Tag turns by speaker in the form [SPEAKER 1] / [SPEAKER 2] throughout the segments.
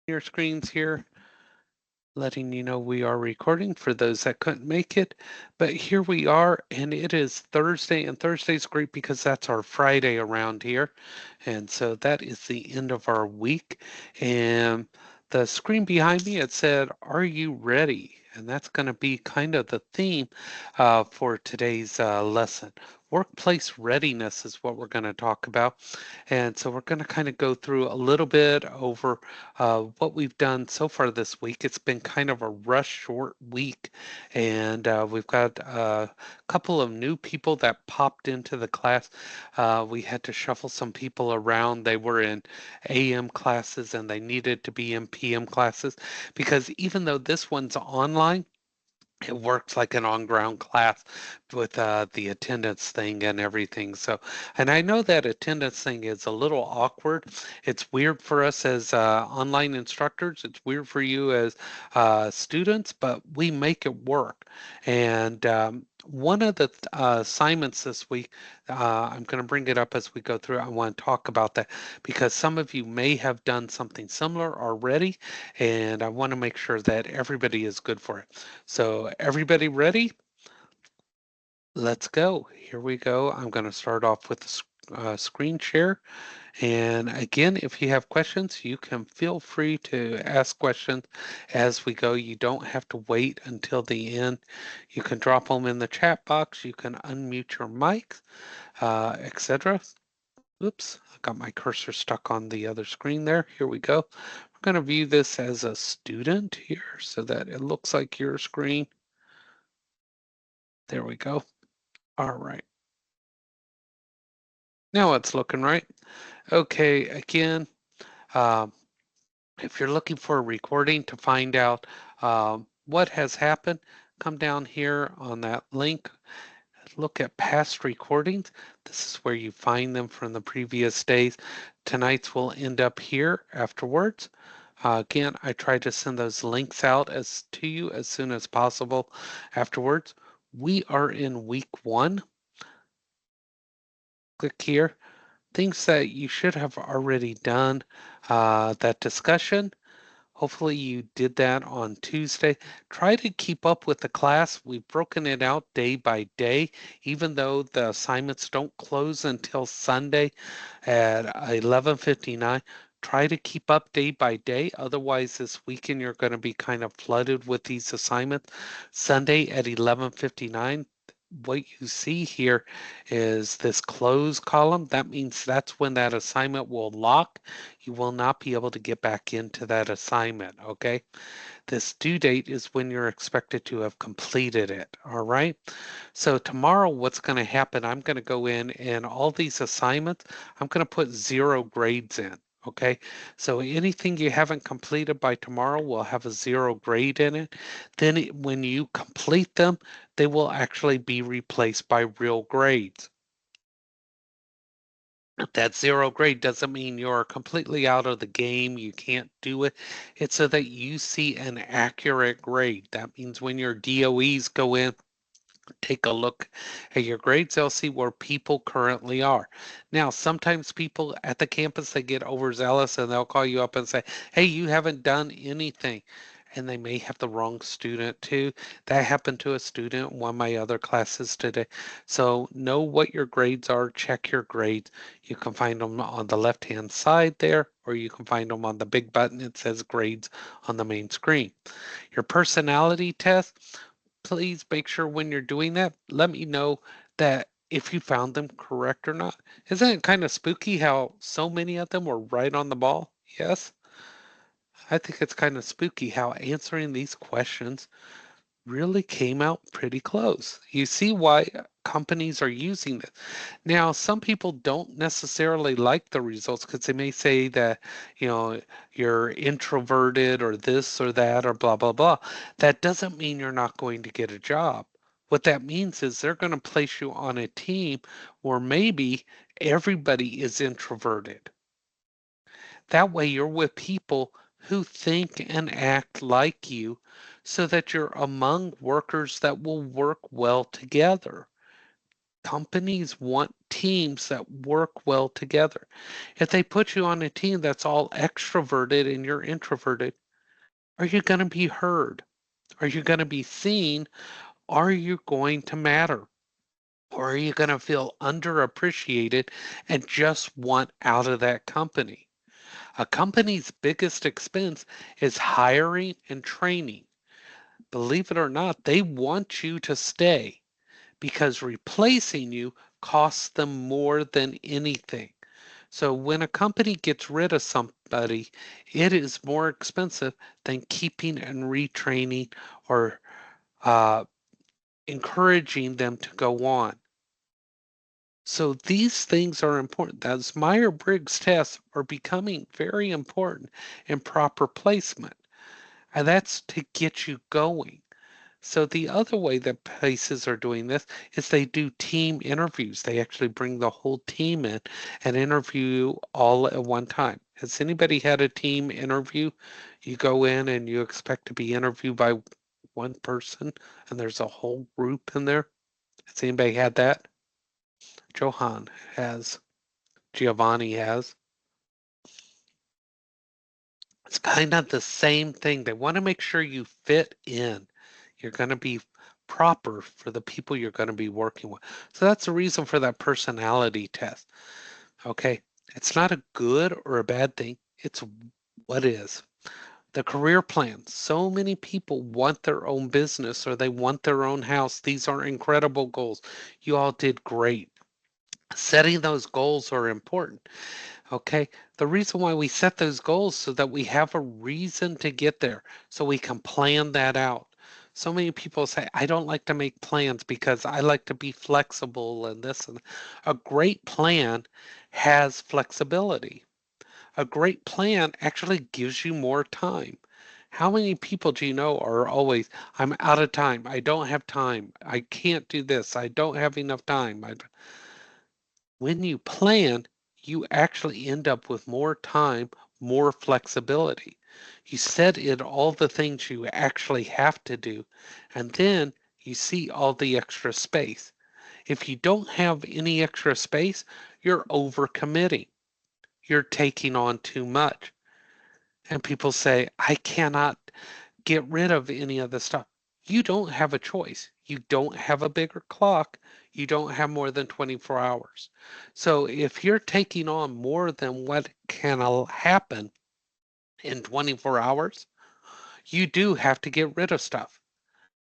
[SPEAKER 1] your screens here, letting you know we are recording for those that couldn't make it. But here we are, and it is Thursday, and Thursday's great because that's our Friday around here. And so that is the end of our week. And the screen behind me, it said, "Are you ready?" And that's going to be kind of the theme for today's lesson. Workplace readiness is what we're going to talk about. And so we're going to kind of go through a little bit over what we've done so far this week. It's been kind of a rush short week, and we've got a couple of new people that popped into the class. We had to shuffle some people around. They were in AM classes and they needed to be in PM classes because even though this one's online, it works like an on-ground class with the attendance thing and everything. So, and I know that attendance thing is a little awkward. It's weird for us as online instructors. It's weird for you as students, but we make it work. And one of the assignments this week, I'm going to bring it up as we go through. I want to talk about that because some of you may have done something similar already, and I want to make sure that everybody is good for it. So everybody ready? Let's go. Here we go. I'm going to start off with the screen share. And again, if you have questions, you can feel free to ask questions as we go. You don't have to wait until the end. You can drop them in the chat box. You can unmute your mic, etc. Oops, I got my cursor stuck on the other screen there. Here we go. We're going to view this as a student here so that it looks like your screen. There we go. All right. Now it's looking right. Okay, again, um, if you're looking for a recording to find out what has happened, come down here on that link, look at past recordings. This is where you find them from the previous days. Tonight's will end up here afterwards. Again, I try to send those links out as to you as soon as possible afterwards. We are in week 1. Click here. Things that you should have already done. That discussion. Hopefully you did that on Tuesday. Try to keep up with the class. We've broken it out day by day, even though the assignments don't close until Sunday at 11:59. Try to keep up day by day. Otherwise, this weekend you're going to be kind of flooded with these assignments. Sunday at 11:59, what you see here is this close column. That means that's when that assignment will lock. You will not be able to get back into that assignment, okay? This due date is when you're expected to have completed it, all right? So tomorrow, what's going to happen, I'm going to go in and all these assignments, I'm going to put 0 grades in. Okay, so anything you haven't completed by tomorrow will have a 0 grade in it. Then when you complete them, they will actually be replaced by real grades. That 0 grade doesn't mean you're completely out of the game, you can't do it. It's so that you see an accurate grade. That means when your DOEs go in, take a look at your grades, they'll see where people currently are. Now, sometimes people at the campus, they get overzealous and they'll call you up and say, "Hey, you haven't done anything." And they may have the wrong student too. That happened to a student in one of my other classes today. So know what your grades are, check your grades. You can find them on the left-hand side there, or you can find them on the big button. It says grades on the main screen. Your personality test, please make sure when you're doing that, let me know that if you found them correct or not. Isn't it kind of spooky how so many of them were right on the ball? Yes, I think it's kind of spooky how answering these questions really came out pretty close. You see why companies are using this. Now, some people don't necessarily like the results because they may say that, you know, you're introverted or this or that or blah, blah, blah. That doesn't mean you're not going to get a job. What that means is they're going to place you on a team where maybe everybody is introverted. That way, you're with people who think and act like you so that you're among workers that will work well together. Companies want teams that work well together. If they put you on a team that's all extroverted and you're introverted, are you going to be heard? Are you going to be seen? Are you going to matter? Or are you going to feel underappreciated and just want out of that company? A company's biggest expense is hiring and training. Believe it or not, they want you to stay because replacing you costs them more than anything. So when a company gets rid of somebody, it is more expensive than keeping and retraining or uh, encouraging them to go on. So these things are important. Those Meyer-Briggs tests are becoming very important in proper placement, and that's to get you going. So the other way that places are doing this is they do team interviews. They actually bring the whole team in and interview you all at one time. Has anybody had a team interview? You go in and you expect to be interviewed by one person and there's a whole group in there. Has anybody had that? Johan has. Giovanni has. It's kind of the same thing. They want to make sure you fit in. You're going to be proper for the people you're going to be working with. So that's the reason for that personality test. Okay. It's not a good or a bad thing. It's what is. The career plan. So many people want their own business or they want their own house. These are incredible goals. You all did great. Setting those goals are important. Okay. The reason why we set those goals so that we have a reason to get there, so we can plan that out. So many people say, I don't like to make plans because I like to be flexible and this and a great plan has flexibility. A great plan actually gives you more time. How many people do you know are always, I'm out of time. I don't have time. I can't do this. I don't have enough time. When you plan, you actually end up with more time, more flexibility. You set in all the things you actually have to do, and then you see all the extra space. If you don't have any extra space, you're overcommitting. You're taking on too much. And people say, I cannot get rid of any of the stuff. You don't have a choice. You don't have a bigger clock. You don't have more than 24 hours. So if you're taking on more than what can happen in 24 hours, you do have to get rid of stuff.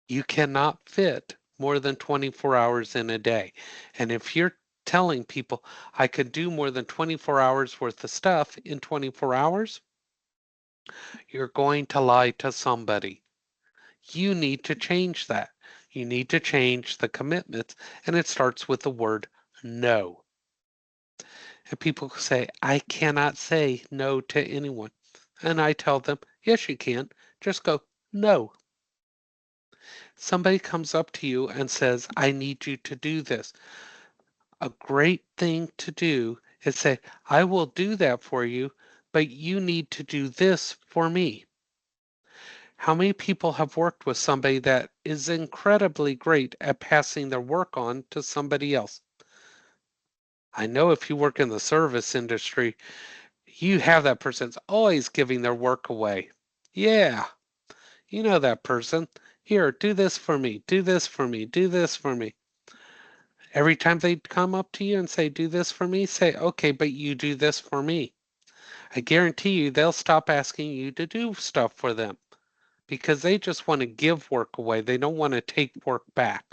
[SPEAKER 1] You cannot fit more than 24 hours in a day. And if you're telling people I could do more than 24 hours worth of stuff in 24 hours, you're going to lie to somebody. You need to change that. You need to change the commitments, and it starts with the word no. And people say, I cannot say no to anyone. And I tell them, yes, you can. Just go, no. Somebody comes up to you and says, I need you to do this. A great thing to do is say, I will do that for you, but you need to do this for me. How many people have worked with somebody that is incredibly great at passing their work on to somebody else? I know if you work in the service industry, you have that person's always giving their work away. Yeah, you know that person. Here, do this for me, do this for me, do this for me. Every time they come up to you and say, do this for me, say, okay, but you do this for me. I guarantee you they'll stop asking you to do stuff for them because they just want to give work away. They don't want to take work back.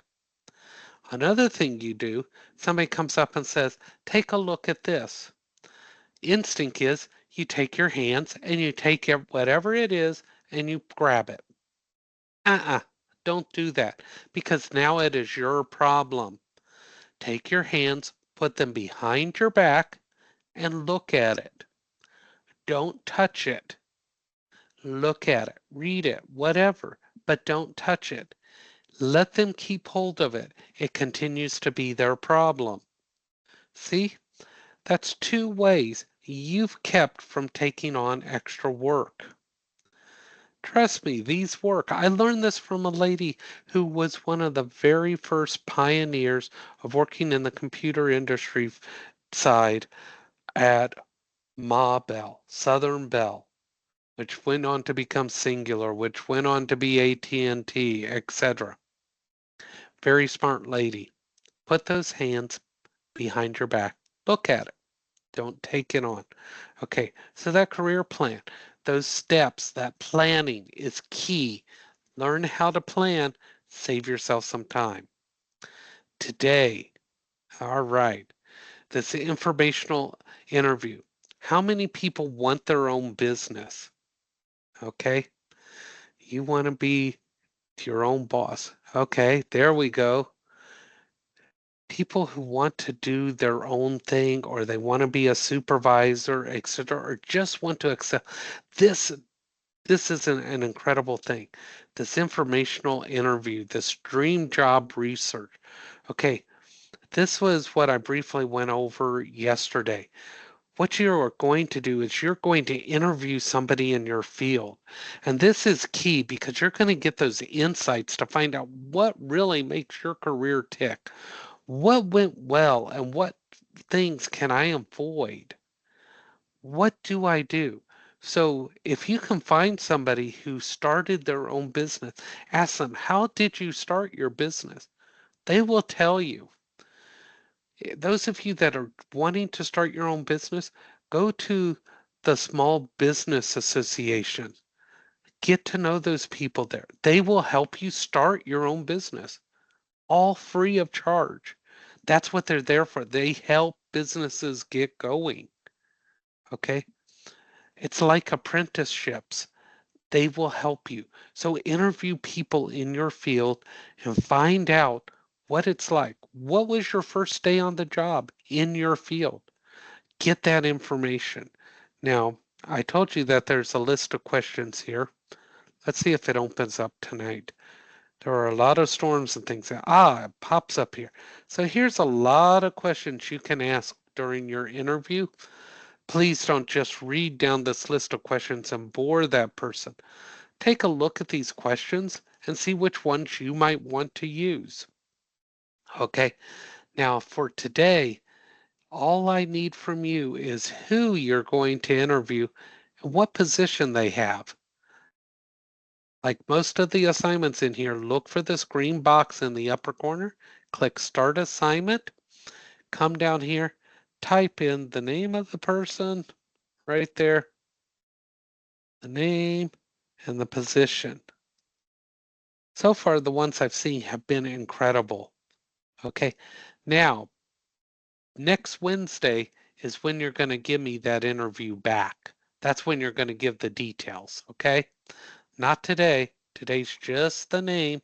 [SPEAKER 1] Another thing you do, somebody comes up and says, take a look at this. Instinct is you take your hands and you take whatever it is and you grab it. Uh-uh, don't do that because now it is your problem. Take your hands, put them behind your back and look at it. Don't touch it. Look at it, read it, whatever, but don't touch it. Let them keep hold of it. It continues to be their problem. See, that's two ways you've kept from taking on extra work. Trust me, these work. I learned this from a lady who was one of the very first pioneers of working in the computer industry side at Ma Bell, Southern Bell, which went on to become Singular, which went on to be AT&T, etc. Very smart lady. Put those hands behind your back. Look at it. Don't take it on. Okay, so that career plan, those steps, that planning is key. Learn how to plan, save yourself some time. Today, all right, this informational interview. How many people want their own business? Okay, you want to be your own boss. Okay, there we go. People who want to do their own thing or they want to be a supervisor, etc., or just want to excel. This this is an incredible thing. This informational interview, this dream job research. Okay, this was what I briefly went over yesterday. What you are going to do is you're going to interview somebody in your field. And this is key because you're going to get those insights to find out what really makes your career tick. What went well and what things can I avoid? What do I do? So if you can find somebody who started their own business, ask them, how did you start your business? They will tell you. Those of you that are wanting to start your own business, go to the Small Business Association. Get to know those people there. They will help you start your own business, all free of charge. That's what they're there for. They help businesses get going. Okay. It's like apprenticeships. They will help you. So interview people in your field and find out what it's like. What was your first day on the job in your field? Get that information. Now, I told you that there's a list of questions here. Let's see if it opens up tonight. There are a lot of storms and things. It pops up here. So here's a lot of questions you can ask during your interview. Please don't just read down this list of questions and bore that person. Take a look at these questions and see which ones you might want to use. Okay, now for today, all I need from you is who you're going to interview and what position they have. Like most of the assignments in here, look for this green box in the upper corner, click Start Assignment, come down here, type in the name of the person right there, the name and the position. So far, the ones I've seen have been incredible. Okay, now next Wednesday is when you're going to give me that interview back. That's when you're going to give the details, okay? Not today. Today's just the name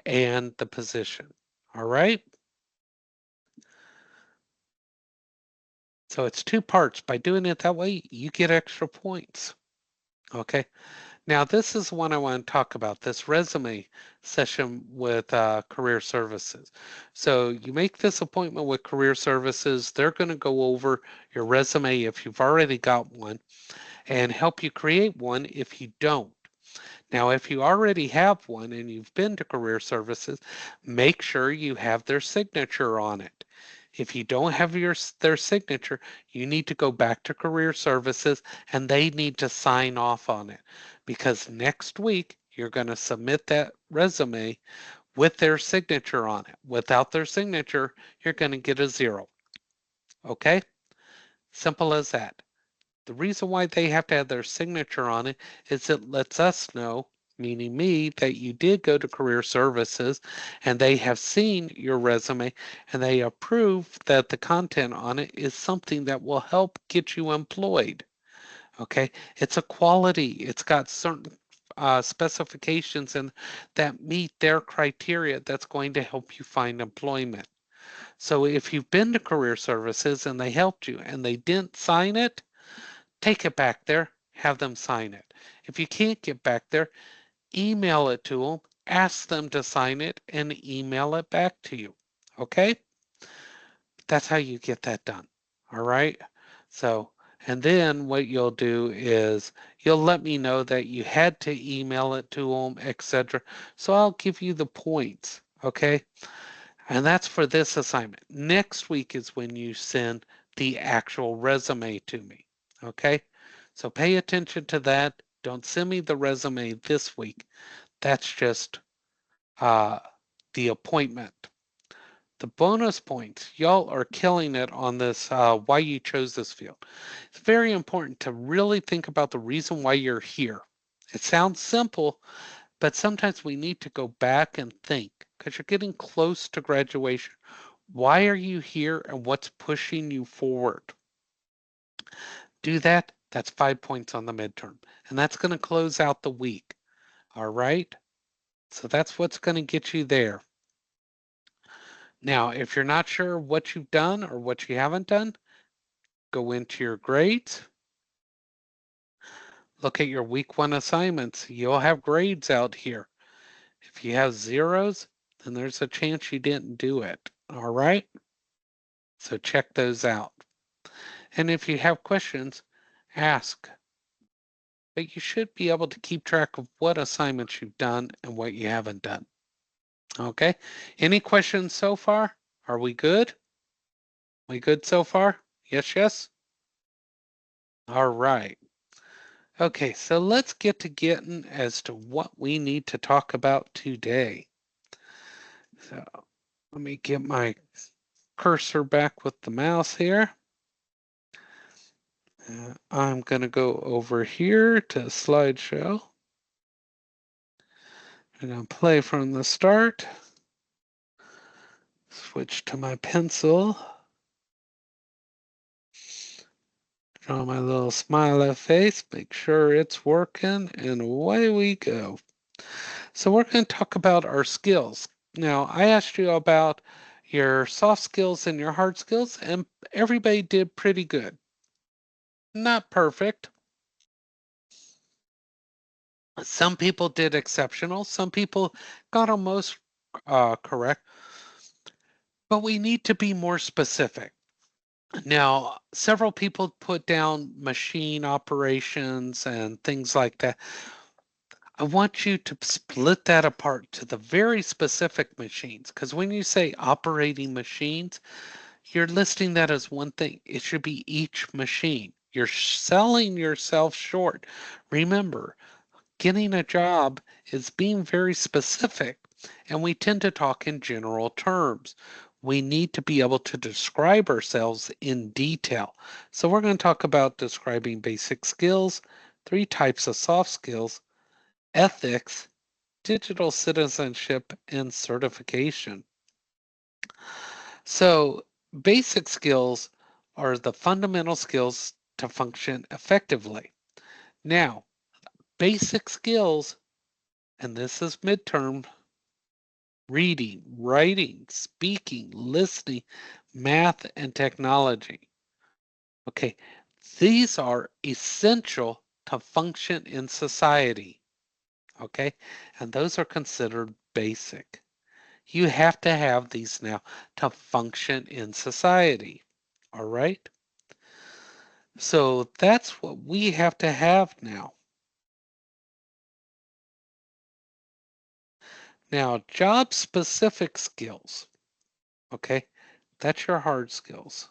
[SPEAKER 1] and the position. All right? So it's two parts. By doing it that way, you get extra points. Okay? Now, this is one I want to talk about, this resume session with Career Services. So you make this appointment with Career Services. They're going to go over your resume if you've already got one and help you create one if you don't. Now, if you already have one and you've been to Career Services, make sure you have their signature on it. If you don't have their signature, you need to go back to Career Services and they need to sign off on it because next week you're going to submit that resume with their signature on it. Without their signature, you're going to get a 0. Okay? Simple as that. The reason why they have to have their signature on it is it lets us know, meaning me, that you did go to Career Services and they have seen your resume and they approve that the content on it is something that will help get you employed. Okay, it's a quality, it's got certain specifications and that meet their criteria that's going to help you find employment. So if you've been to Career Services and they helped you and they didn't sign it, take it back there, have them sign it. If you can't get back there, email it to them, ask them to sign it, and email it back to you. Okay? That's how you get that done. All right? So, And then what you'll do is you'll let me know that you had to email it to them, etc. So I'll give you the points, okay? And that's for this assignment. Next week is when you send the actual resume to me, okay? So pay attention to that. Don't send me the resume this week. That's just uh, the appointment. The bonus points, y'all are killing it on this, why you chose this field. It's very important to really think about the reason why you're here. It sounds simple, but sometimes we need to go back and think because you're getting close to graduation. Why are you here and what's pushing you forward? Do that. That's 5 points on the midterm. And that's going to close out the week. All right. So that's what's going to get you there. Now, if you're not sure what you've done or what you haven't done, go into your grades, look at your week 1 assignments. You'll have grades out here. If you have zeros, then there's a chance you didn't do it. All right. So check those out. And if you have questions, ask. But you should be able to keep track of what assignments you've done and what you haven't done. Okay. Any questions so far? Are we good? We good so far? Yes, yes? All right. Okay, so let's get to getting as to what we need to talk about today. So let me get my cursor back with the mouse here. I'm going to go over here to slideshow. I'm going to play from the start. Switch to my pencil. Draw my little smiley face, make sure it's working, and away we go. So we're going to talk about our skills. Now, I asked you about your soft skills and your hard skills, and everybody did pretty good. Not perfect. Some people did exceptional. Some people got almost correct. But we need to be more specific. Now, several people put down machine operations and things like that. I want you to split that apart to the very specific machines, because when you say operating machines, you're listing that as one thing. It should be each machine. You're selling yourself short. Remember, getting a job is being very specific, and we tend to talk in general terms. We need to be able to describe ourselves in detail. So we're going to talk about describing basic skills, 3 types of soft skills, ethics, digital citizenship, and certification. So basic skills are the fundamental skills to function effectively. Now, basic skills, and this is midterm: reading, writing, speaking, listening, math, and technology. Okay, these are essential to function in society. Okay, and those are considered basic. You have to have these now to function in society. All right, so that's what we have to have now. Now, job specific skills. Okay, that's your hard skills.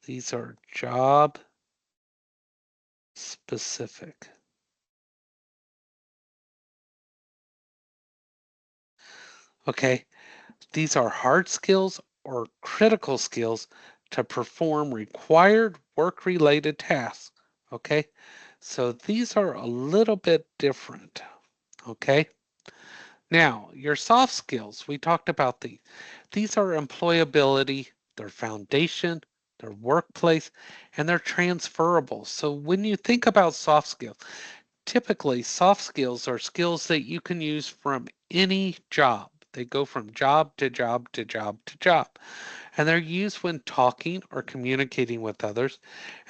[SPEAKER 1] These are job specific. Okay, these are hard skills or critical skills to perform required work related tasks. Okay, so these are a little bit different. Okay, now your soft skills, we talked about these. These are employability, their foundation, their workplace, and they're transferable. So when you think about soft skills, typically, soft skills are skills that you can use from any job. They go from job to job to job to job. And they're used when talking or communicating with others.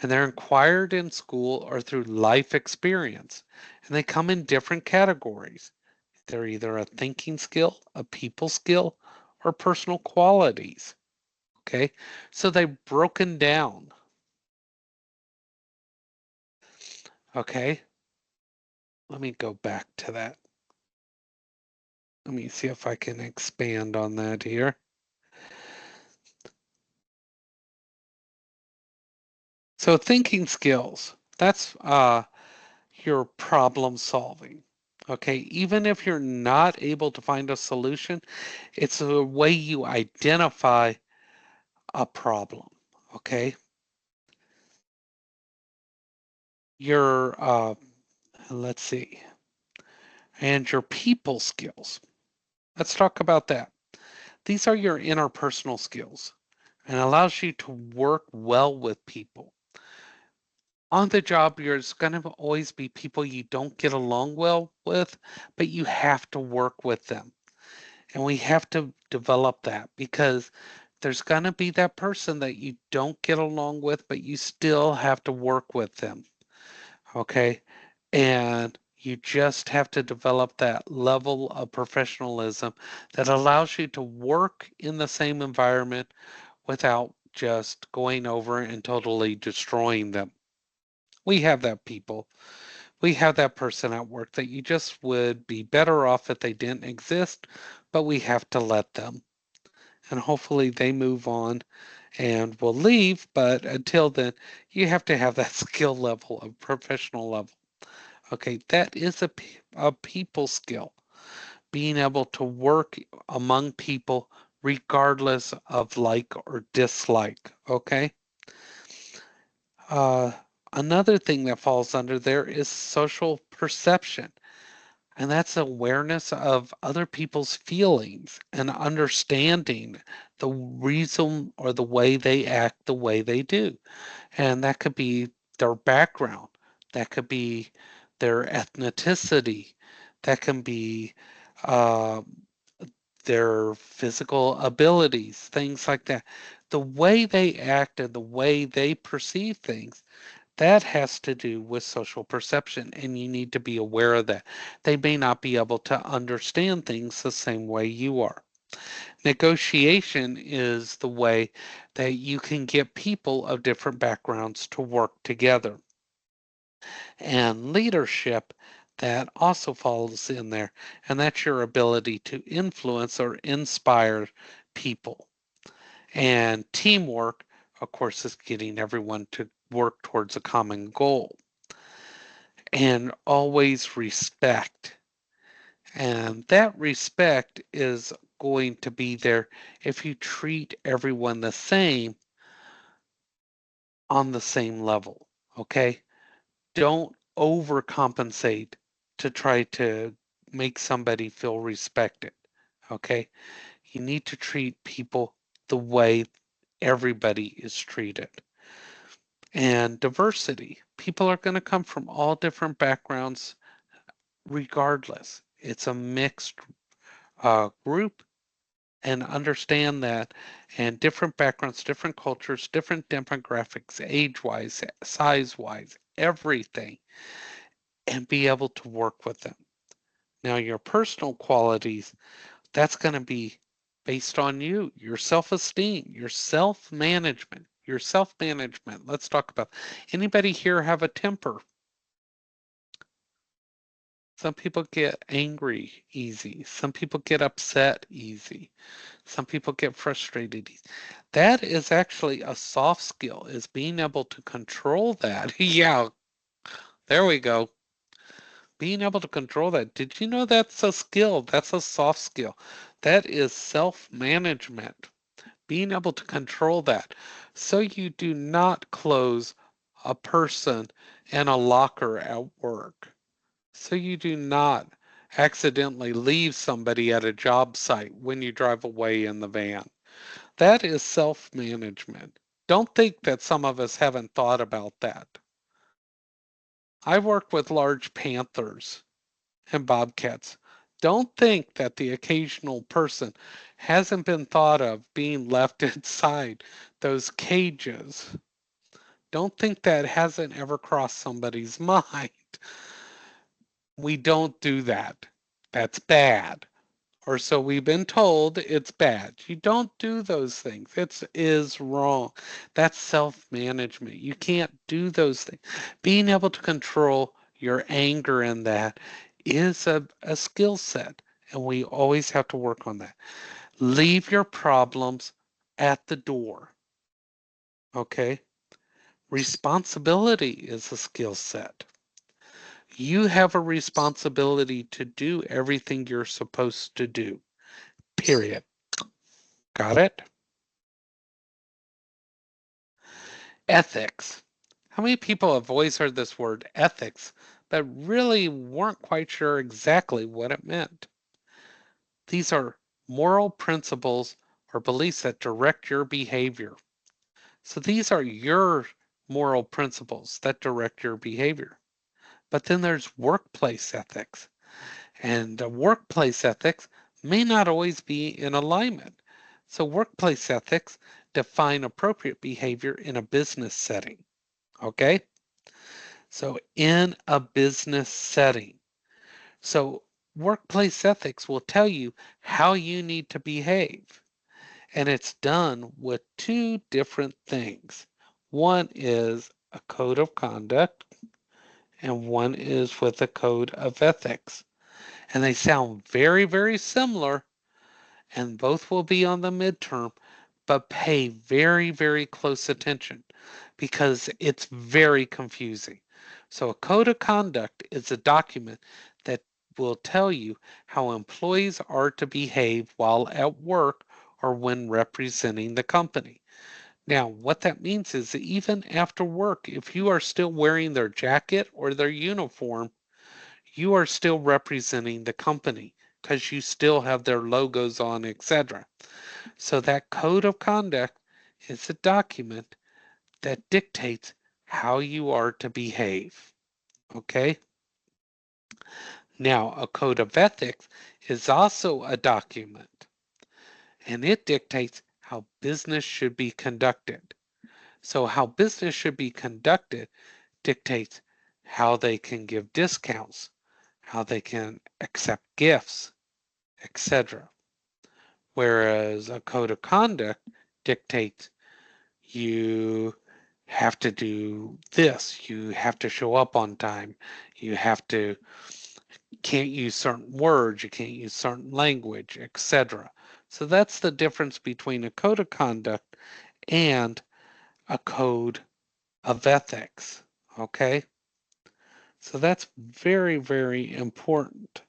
[SPEAKER 1] And they're acquired in school or through life experience. And they come in different categories. They're either a thinking skill, a people skill, or personal qualities. Okay. So they've broken down. Okay, let me go back to that. Let me see if I can expand on that here. So thinking skills, that's your problem solving. Okay, even if you're not able to find a solution, it's a way you identify a problem. Okay, your let's see, and your people skills. Let's talk about that. These are your interpersonal skills and allows you to work well with people. On the job, there's going to always be people you don't get along well with, but you have to work with them. And we have to develop that because there's going to be that person that you don't get along with, but you still have to work with them. Okay. And you just have to develop that level of professionalism that allows you to work in the same environment without just going over and totally destroying them. We have that people. We have that person at work that you just would be better off if they didn't exist, but we have to let them. And hopefully they move on and will leave. But until then, you have to have that skill level, a professional level. Okay, that is a people skill, being able to work among people regardless of like or dislike. Okay. Uh, Another thing that falls under there is social perception, and that's awareness of other people's feelings and understanding the reason or the way they act the way they do. And that could be their background, that could be their ethnicity, that can be uh, their physical abilities, things like that. The way they act and the way they perceive things, that has to do with social perception, and you need to be aware of that. They may not be able to understand things the same way you are. Negotiation is the way that you can get people of different backgrounds to work together. And leadership, that also falls in there, and that's your ability to influence or inspire people. And teamwork, of course, is getting everyone to work towards a common goal. And always respect. And that respect is going to be there if you treat everyone the same on the same level. Okay. Don't overcompensate to try to make somebody feel respected. Okay. You need to treat people the way everybody is treated. And diversity. People are going to come from all different backgrounds regardless. It's a mixed group, and understand that, and different backgrounds, different cultures, different demographics, age wise, size wise, everything, and be able to work with them. Now, your personal qualities, that's going to be based on you, your self esteem, your self management. Your self management. Let's talk about anybody here have a temper? Some people get angry easy. Some people get upset easy. Some people get frustrated. That is actually a soft skill, is being able to control that. Yeah, there we go. Being able to control that. Did you know that's a skill? That's a soft skill. That is self-management. Being able to control that. So you do not close a person in a locker at work. So you do not accidentally leave somebody at a job site when you drive away in the van. That is self-management. Don't think that some of us haven't thought about that. I've worked with large panthers and bobcats. Don't think that the occasional person hasn't been thought of being left inside those cages. Don't think that hasn't ever crossed somebody's mind. We don't do that. That's bad. or so we've been told, it's bad. You don't do those things. It is wrong. That's self-management. You can't do those things. Being able to control your anger in that is a skill set, and we always have to work on that. Leave your problems at the door. Okay? Responsibility is a skill set. You have a responsibility to do everything you're supposed to do, period. Got it? Ethics. How many people have always heard this word ethics, but really weren't quite sure exactly what it meant? These are moral principles or beliefs that direct your behavior. So these are your moral principles that direct your behavior. But then there's workplace ethics. And workplace ethics may not always be in alignment. So workplace ethics define appropriate behavior in a business setting. Okay? So in a business setting. So workplace ethics will tell you how you need to behave. And it's done with two different things. One is a code of conduct, and one is with a code of ethics. And they sound very, very similar, and both will be on the midterm, but pay very, very close attention because it's very confusing. So, a code of conduct is a document that will tell you how employees are to behave while at work or when representing the company. Now, what that means is that even after work, if you are still wearing their jacket or their uniform, you are still representing the company because you still have their logos on, etc. So that code of conduct is a document that dictates how you are to behave. Okay? Now, a code of ethics is also a document, and it dictates how business should be conducted. So, how business should be conducted dictates how they can give discounts, how they can accept gifts, etc. Whereas a code of conduct dictates you have to do this, you have to show up on time, you have to can't use certain words, you can't use certain language, etc. So that's the difference between a code of conduct and a code of ethics. Okay? So that's very, very important.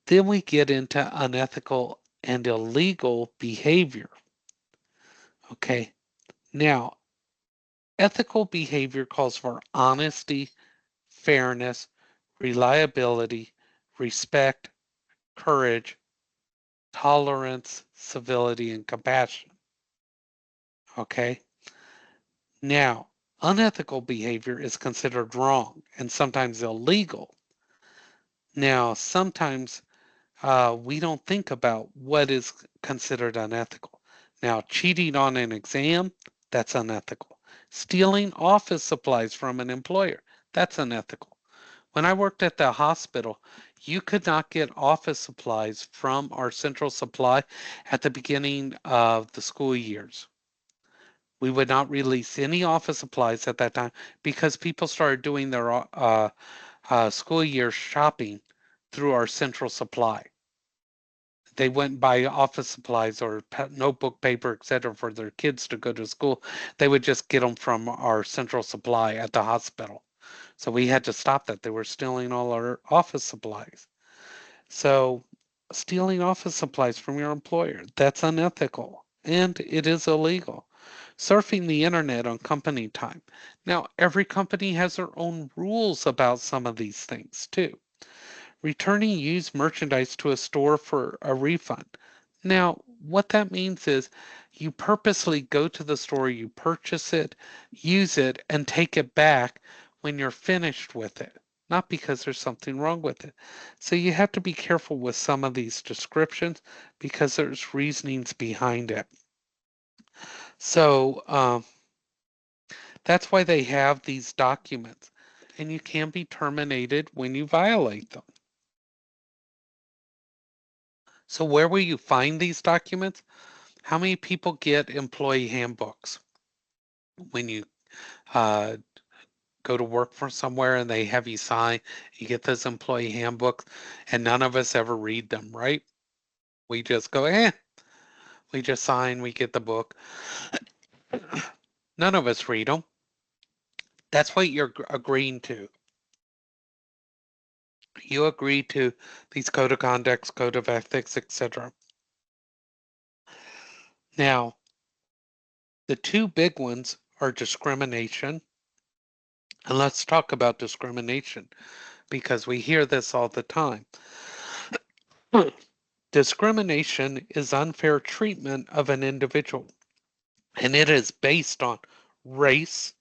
[SPEAKER 1] Then we get into unethical and illegal behavior. Okay? Now, ethical behavior calls for honesty, fairness, reliability, respect, courage, tolerance, civility, and compassion. Okay? Now, unethical behavior is considered wrong and sometimes illegal. Now, sometimes we don't think about what is considered unethical. Now, cheating on an exam, that's unethical. Stealing office supplies from an employer, that's unethical. When I worked at the hospital, you could not get office supplies from our central supply at the beginning of the school years. We would not release any office supplies at that time because people started doing their school year shopping through our central supply. They went and buy office supplies or notebook paper, etc., for their kids to go to school. They would just get them from our central supply at the hospital. So we had to stop that. They were stealing all our office supplies. So stealing office supplies from your employer, that's unethical and it is illegal. Surfing the internet on company time. Now, every company has their own rules about some of these things too. Returning used merchandise to a store for a refund. Now, what that means is you purposely go to the store, you purchase it, use it, and take it back when you're finished with it, not because there's something wrong with it. So you have to be careful with some of these descriptions because there's reasonings behind it. So that's why they have these documents, and you can be terminated when you violate them. So where will you find these documents? How many people get employee handbooks when you uh, go to work for somewhere and they have you sign? You get those employee handbooks, and none of us ever read them, right? We just go, we just sign, we get the book. None of us read them. That's what you're agreeing to. You agree to these code of conducts, code of ethics, etc. Now, the two big ones are discrimination. And let's talk about discrimination because we hear this all the time. Discrimination is unfair treatment of an individual, and it is based on race,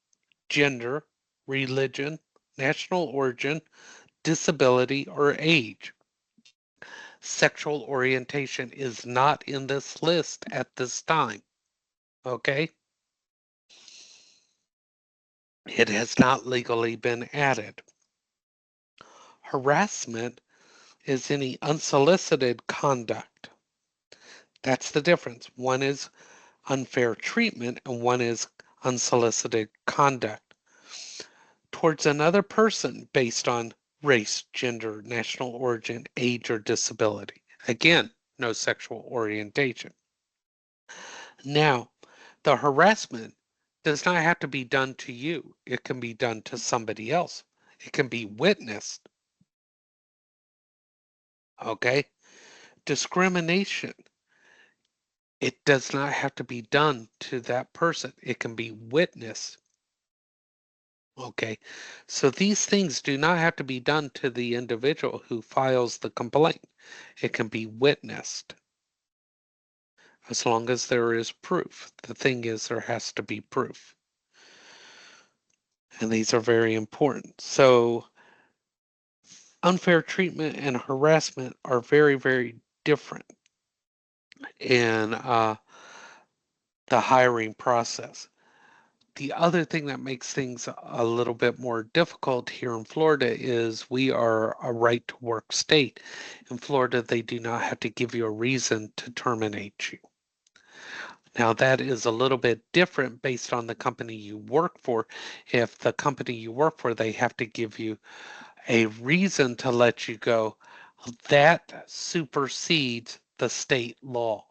[SPEAKER 1] gender, religion, national origin, disability, or age. Sexual orientation is not in this list at this time. Okay? It has not legally been added. Harassment is any unsolicited conduct. That's the difference. One is unfair treatment and one is unsolicited conduct towards another person based on race, gender, national origin, age, or disability. Again, no sexual orientation. Now, the harassment does not have to be done to you. It can be done to somebody else. It can be witnessed. Okay? Discrimination. It does not have to be done to that person. It can be witnessed. Okay, so these things do not have to be done to the individual who files the complaint. It can be witnessed as long as there is proof. The thing is, there has to be proof. And these are very important. So, unfair treatment and harassment are very, very different in the hiring process. The other thing that makes things a little bit more difficult here in Florida is we are a right to work state. In Florida, they do not have to give you a reason to terminate you. Now, that is a little bit different based on the company you work for. If the company you work for, they have to give you a reason to let you go, that supersedes the state law.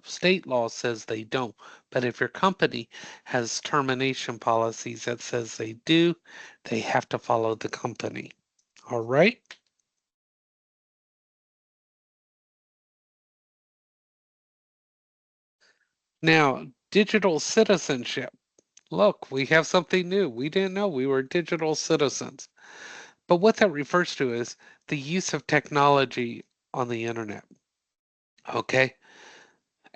[SPEAKER 1] State law says they don't, but if your company has termination policies that says they do, they have to follow the company. All right? Now, digital citizenship. Look, we have something new. We didn't know we were digital citizens. But what that refers to is the use of technology on the internet. Okay?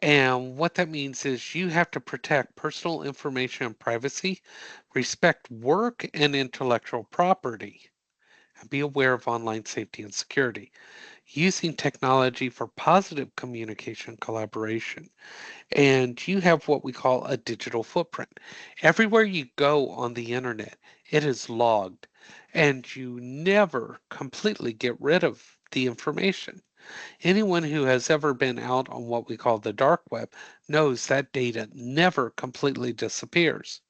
[SPEAKER 1] And what that means is you have to protect personal information and privacy, respect work and intellectual property, and be aware of online safety and security. Using technology for positive communication collaboration. And you have what we call a digital footprint. Everywhere you go on the internet, it is logged, and you never completely get rid of the information. Anyone who has ever been out on what we call the dark web knows that data never completely disappears.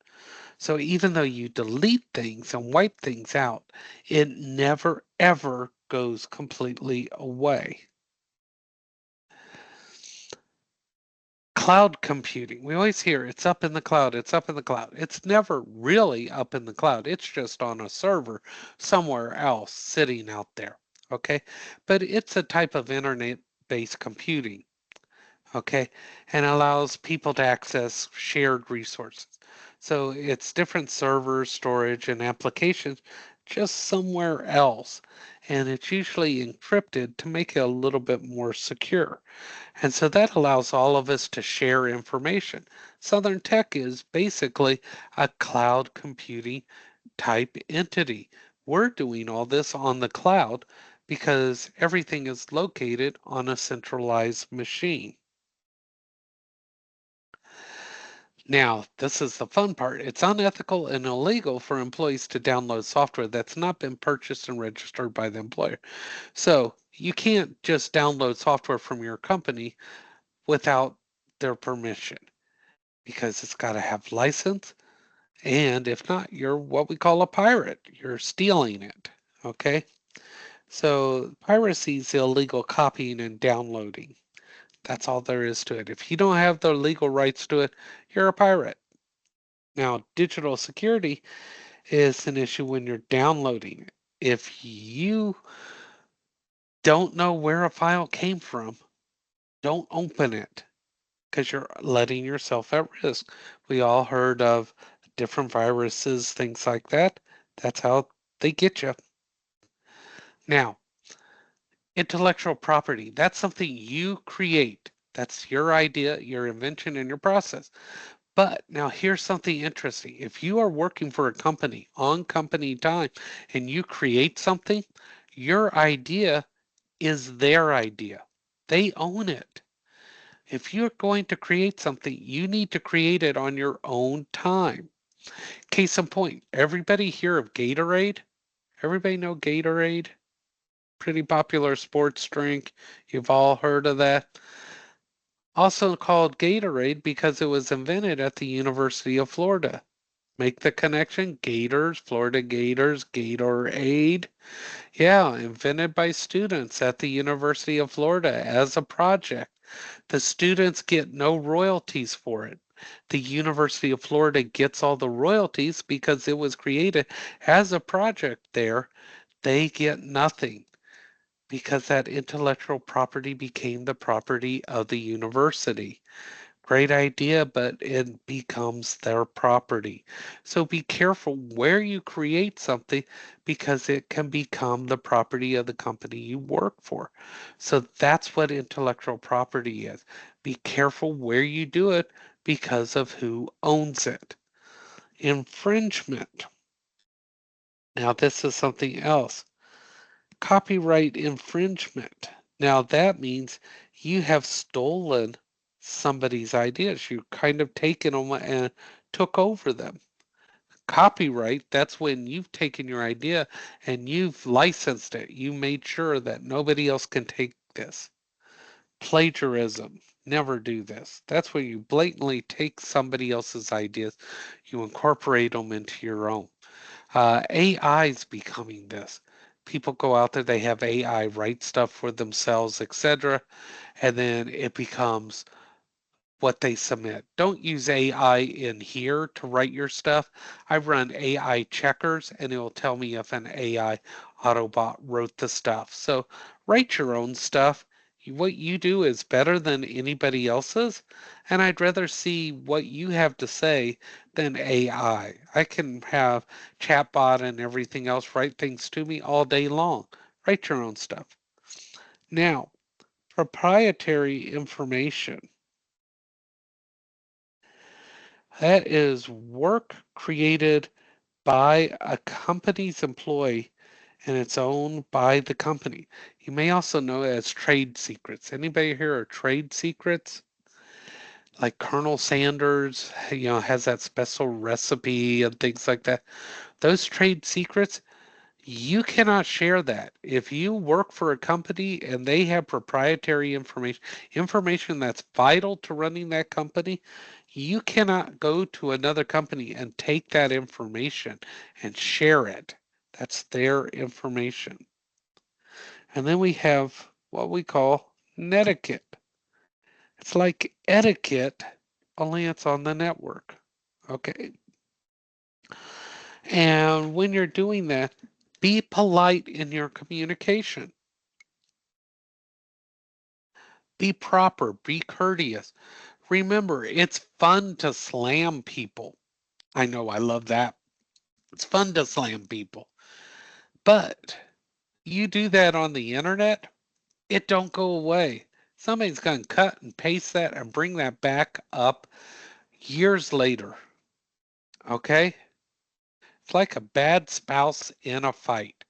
[SPEAKER 1] So even though you delete things and wipe things out, it never ever goes completely away. Cloud computing. We always hear it's up in the cloud, it's up in the cloud. It's never really up in the cloud. It's just on a server somewhere else sitting out there. Okay. But it's a type of internet based computing. Okay, and allows people to access shared resources. So it's different servers, storage, and applications just somewhere else. And it's usually encrypted to make it a little bit more secure. And so that allows all of us to share information. Southern Tech is basically a cloud computing type entity. We're doing all this on the cloud because everything is located on a centralized machine. Now, this is the fun part. It's unethical and illegal for employees to download software that's not been purchased and registered by the employer. So You can't just download software from your company without their permission because it's got to have license. And if not, you're what we call a pirate. You're stealing it. Okay. So piracy is illegal copying and downloading. That's all there is to it. If you don't have the legal rights to it, you're a pirate. Now, digital security is an issue when you're downloading it. If you don't know where a file came from, don't open it because you're letting yourself at risk. We all heard of different viruses, things like that. That's how they get you. Now, intellectual property, that's something you create. That's your idea, your invention, and your process. But now here's something interesting. If you are working for a company on company time and you create something, your idea is their idea. They own it. If you're going to create something, you need to create it on your own time. Case in point, everybody hear of Gatorade? Everybody know Gatorade? Pretty popular sports drink. You've all heard of that. Also called Gatorade because it was invented at the University of Florida. Make the connection. Gators, Florida Gators, Gatorade. Yeah, invented by students at the University of Florida as a project. The students get no royalties for it. The University of Florida gets all the royalties because it was created as a project there. They get nothing because that intellectual property became the property of the university. Great idea, but it becomes their property. So be careful where you create something because it can become the property of the company you work for. So that's what intellectual property is. Be careful where you do it because of who owns it. Infringement. Now, this is something else. Copyright infringement. Now, that means you have stolen somebody's ideas. You kind of taken them and took over them. Copyright, that's when you've taken your idea and you've licensed it. You made sure that nobody else can take this. Plagiarism, never do this. That's when you blatantly take somebody else's ideas, you incorporate them into your own. AI is becoming this. People go out there, they have AI write stuff for themselves, etc., and then it becomes what they submit. Don't use AI in here to write your stuff. I run AI checkers and it will tell me if an AI Autobot wrote the stuff. So write your own stuff. What you do is better than anybody else's, and I'd rather see what you have to say than AI. I can have chatbot and everything else write things to me all day long. Write your own stuff. Now, proprietary information. That is work created by a company's employee and it's owned by the company. You may also know it as trade secrets. Anybody hear of trade secrets? Like Colonel Sanders, has that special recipe and things like that. Those trade secrets, you cannot share that. If you work for a company and they have proprietary information, information that's vital to running that company, you cannot go to another company and take that information and share it. That's their information. And then we have what we call netiquette. It's like etiquette, only it's on the network. Okay. And when you're doing that, be polite in your communication. Be proper, be courteous. Remember, it's fun to slam people. I know I love that. It's fun to slam people. But you do that on the internet, it don't go away. Somebody's going to cut and paste that and bring that back up years later. Okay? It's like a bad spouse in a fight.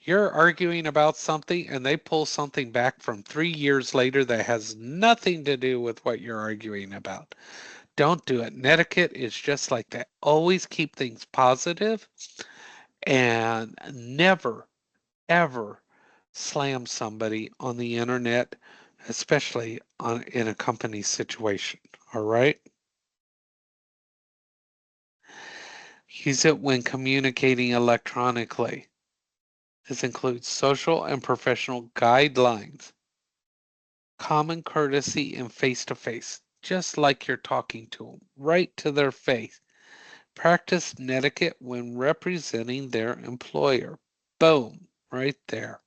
[SPEAKER 1] You're arguing about something and they pull something back from 3 years later that has nothing to do with what you're arguing about. Don't do it. Netiquette is just like that. Always keep things positive and never, ever slam somebody on the internet, especially in a company situation. All right? Use it when communicating electronically. This includes social and professional guidelines, common courtesy, and face to face, just like you're talking to them, right to their face. Practice etiquette when representing their employer. Boom, right there.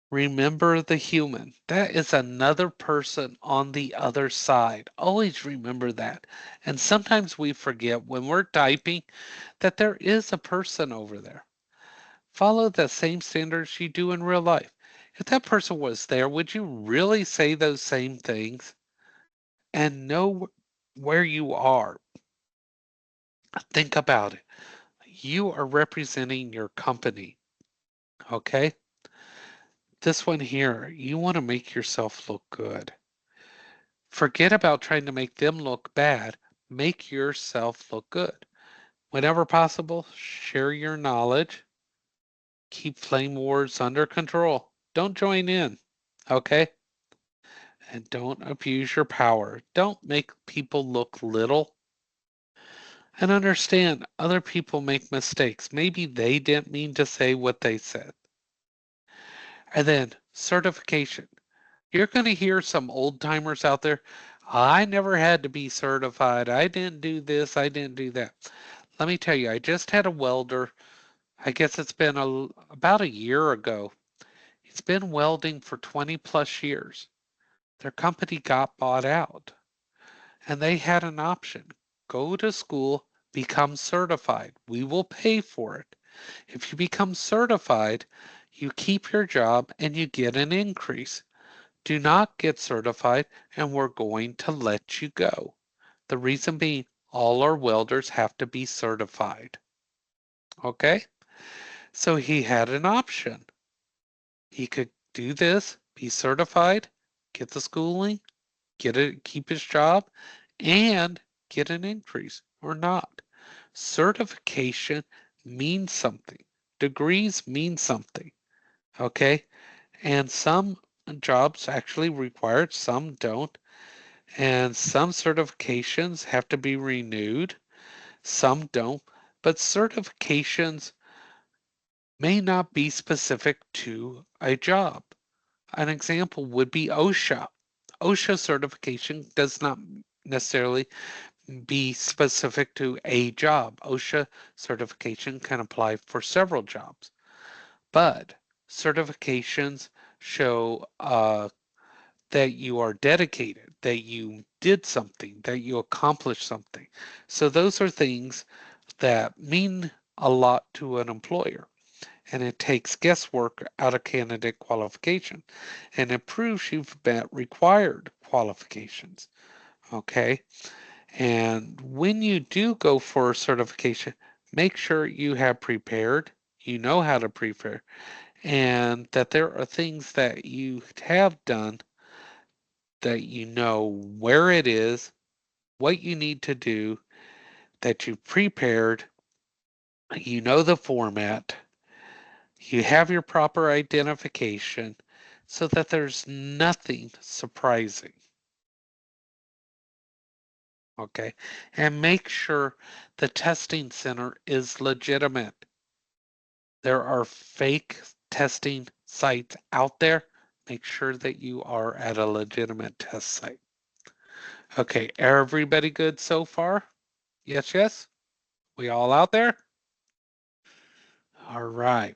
[SPEAKER 1] Remember the human. That is another person on the other side. Always remember that. And sometimes we forget when we're typing that there is a person over there. Follow the same standards you do in real life. If that person was there, would you really say those same things and know where you are? Think about it. You are representing your company, okay? This one here, you want to make yourself look good. Forget about trying to make them look bad. Make yourself look good. Whenever possible, share your knowledge. Keep flame wars under control. Don't join in, okay? And don't abuse your power. Don't make people look little. And understand other people make mistakes. Maybe they didn't mean to say what they said. And then certification. You're going to hear some old timers out there. I never had to be certified. I didn't do this. I didn't do that. Let me tell you, I just had a welder. I guess it's been about a year ago. He's been welding for 20 plus years. Their company got bought out and they had an option. Go to school, become certified. We will pay for it. If you become certified, you keep your job and you get an increase. Do not get certified and we're going to let you go. The reason being, all our welders have to be certified. Okay? So he had an option. He could do this, be certified, get the schooling, get it, keep his job, and get an increase or not. Certification means something. Degrees mean something. Okay? And some jobs actually require it, some don't. And some certifications have to be renewed, some don't. But certifications may not be specific to a job. An example would be OSHA. OSHA certification does not necessarily be specific to a job. OSHA certification can apply for several jobs, but certifications show that you are dedicated, that you did something, that you accomplished something. So those are things that mean a lot to an employer. And it takes guesswork out of candidate qualification and it proves you've met required qualifications. Okay. And when you do go for a certification, make sure you have prepared, you know how to prepare, and that there are things that you have done that you know where it is, what you need to do, that you've prepared, you know the format, you have your proper identification so that there's nothing surprising. Okay. And make sure the testing center is legitimate. There are fake testing sites out there. Make sure that you are at a legitimate test site. Okay, everybody good so far? Yes, yes? We all out there? All right.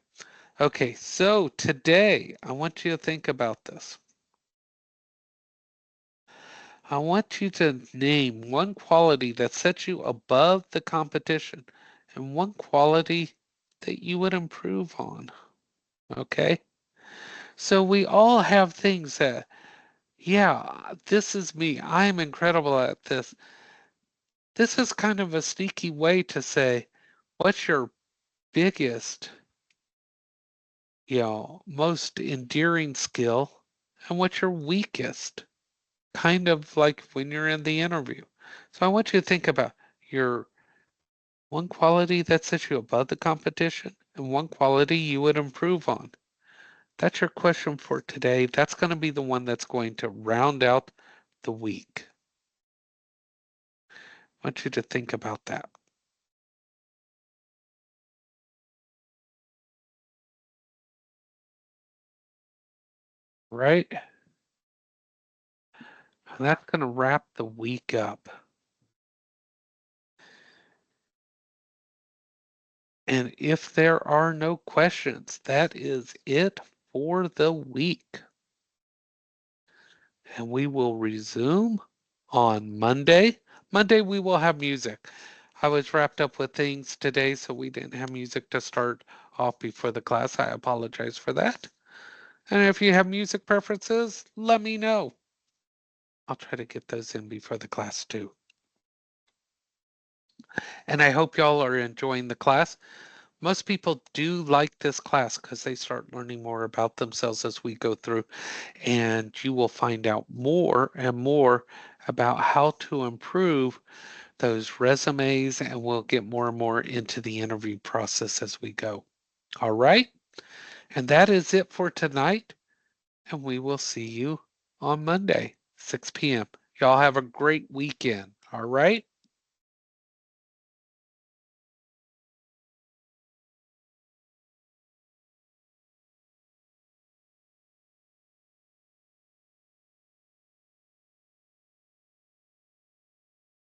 [SPEAKER 1] Okay, so today I want you to think about this. I want you to name one quality that sets you above the competition and one quality that you would improve on. Okay? So we all have things that, yeah, this is me. I'm incredible at this. This is kind of a sneaky way to say, what's your biggest, most endearing skill and what's your weakest? Kind of like when you're in the interview. So I want you to think about your one quality that sets you above the competition and one quality you would improve on? That's your question for today. That's going to be the one that's going to round out the week. I want you to think about that. Right? And that's going to wrap the week up. And if there are no questions, that is it for the week. And we will resume on Monday. Monday, we will have music. I was wrapped up with things today, so we didn't have music to start off before the class. I apologize for that. And if you have music preferences, let me know. I'll try to get those in before the class too. And I hope y'all are enjoying the class. Most people do like this class because they start learning more about themselves as we go through, and you will find out more and more about how to improve those resumes, and we'll get more and more into the interview process as we go. All right. And that is it for tonight. And we will see you on Monday, 6 p.m. Y'all have a great weekend. All right.